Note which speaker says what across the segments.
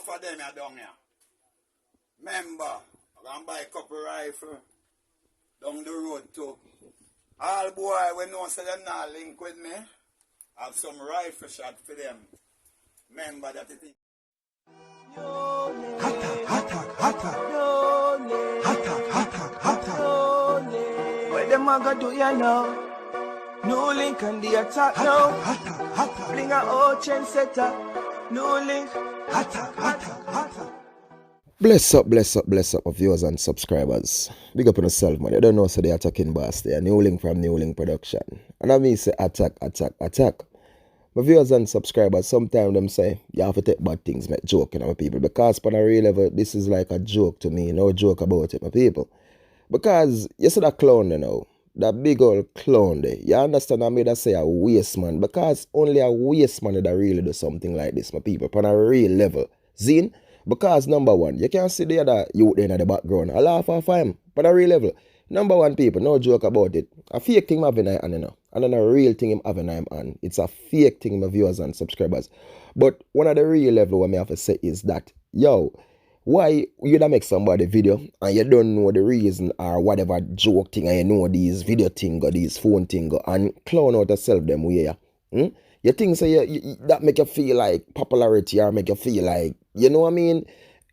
Speaker 1: enough of them are down here. Remember, I'm going to buy a couple rifle down the road too. All boy, when no say them not link with me, have some rifle shot for them. Remember that it is.
Speaker 2: What them a go do ya now? No link on the attack now. Bring a old chain setter. No link.
Speaker 3: Bless up, my viewers and subscribers. Big up on yourself, man. You don't know, so they attacking boss there. NEWLINK from NEWLINK production. And I mean say attack. My viewers and subscribers, sometimes them say, you have to take bad things, make joke, you know, my people. Because on a real level, this is like a joke to me. No joke about it, my people. Because you see that clown, you know, that big old clown there. You understand, I made that say a waste man. Because only a waste man that really do something like this, my people. On a real level. Zine? Because number one, you can't see the other youth in the background. I laugh off him. But a real level. Number one, people, no joke about it. A fake thing I'm having on, you know. And then a real thing I'm having on. It's a fake thing, my viewers and subscribers. But one of the real level what I have to say is that, yo, why you don't make somebody video and you don't know the reason or whatever joke thing and you know these video thing or these phone thing and clown out yourself them way, yeah? You think so that make you feel like popularity or make you feel like, you know what I mean?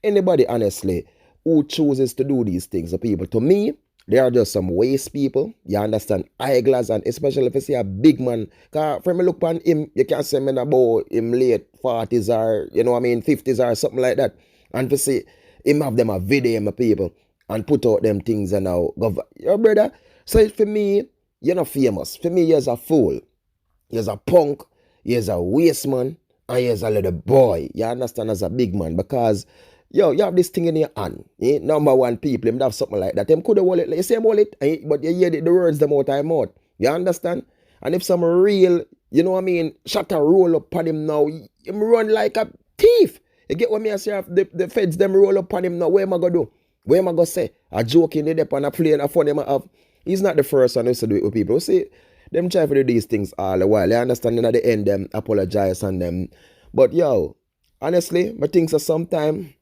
Speaker 3: Anybody, honestly, who chooses to do these things, the people, to me, they are just some waste people. You understand? Eyeglass, and especially if you see a big man. Because from a look on him, you can't say me about him late 40s or, you know what I mean, 50s or something like that. And to see him have them a video, my people, and put out them things and now go, your brother. So for me, you're not famous. For me, you're a fool. You're a punk. You're a waste man. And you're a little boy. You understand, as a big man. Because, yo, you have this thing in your hand. Eh? Number one, people, them have something like that. Them could have hold it, like you say hold it, but you hear the words them out of your mouth. You understand? And if some real, you know what I mean, shot a roll up on him now, him run like a thief. You get what me I say? The feds them roll up on him now. What am I going to do? What am I going to say? A joke in the dep and a play and a fun him have. He's not the first one who used to do it with people. See, them try to do these things all the while. You understand? And at the end, them apologize on them. But yo, honestly, my things are sometimes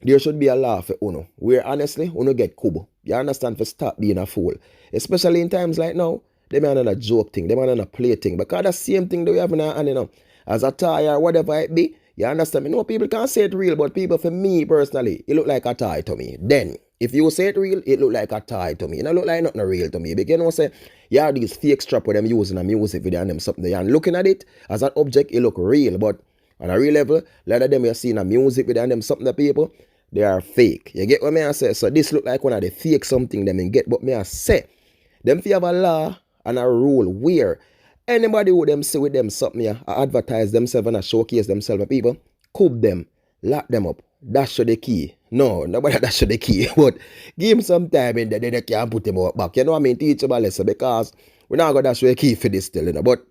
Speaker 3: there should be a law for Uno. Where honestly, Uno get kubo. You understand? For stop being a fool. Especially in times like now, they man on a joke thing, they man on a play thing. Because the same thing that we have in our hand, you know, as a tie or whatever it be. You understand me? No, people can't say it real, but people, for me personally, it look like a tie to me. Then, if you say it real, it look like a tie to me. It don't look like nothing real to me. Because you know, say, you have these fake strap with them using a music video and them something there. And looking at it as an object, it look real. But on a real level, a lot of them you're seeing a music video and them something that people, they are fake. You get what me I say? So this look like one of the fake something them in get. But me I say, them if you have a law and a rule where anybody who them say with them something here, advertise themselves and showcase themselves, people, coup them, lock them up, dash the key. No, nobody dash the key, but give him some time in there, then they can put him out back. You know what I mean? Teach him a lesson because we're not going to dash the key for this still, you know. But,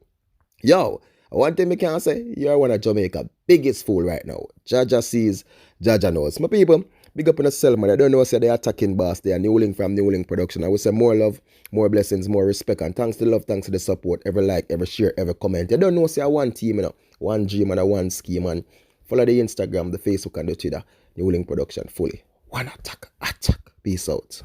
Speaker 3: yo, one thing I can say, you're one of Jamaica's biggest fool right now. Jaja sees, Jaja knows. My people, big up on yourself, man. I don't know, say they're attacking boss. They are NEWLINK from NEWLINK production. I would say more love, more blessings, more respect. And thanks to the love, thanks to the support. Every like, every share, every comment. You don't know, say one team, you know. One dream and a one scheme. And follow the Instagram, the Facebook, and the Twitter. NEWLINK production fully. One attack. Peace out.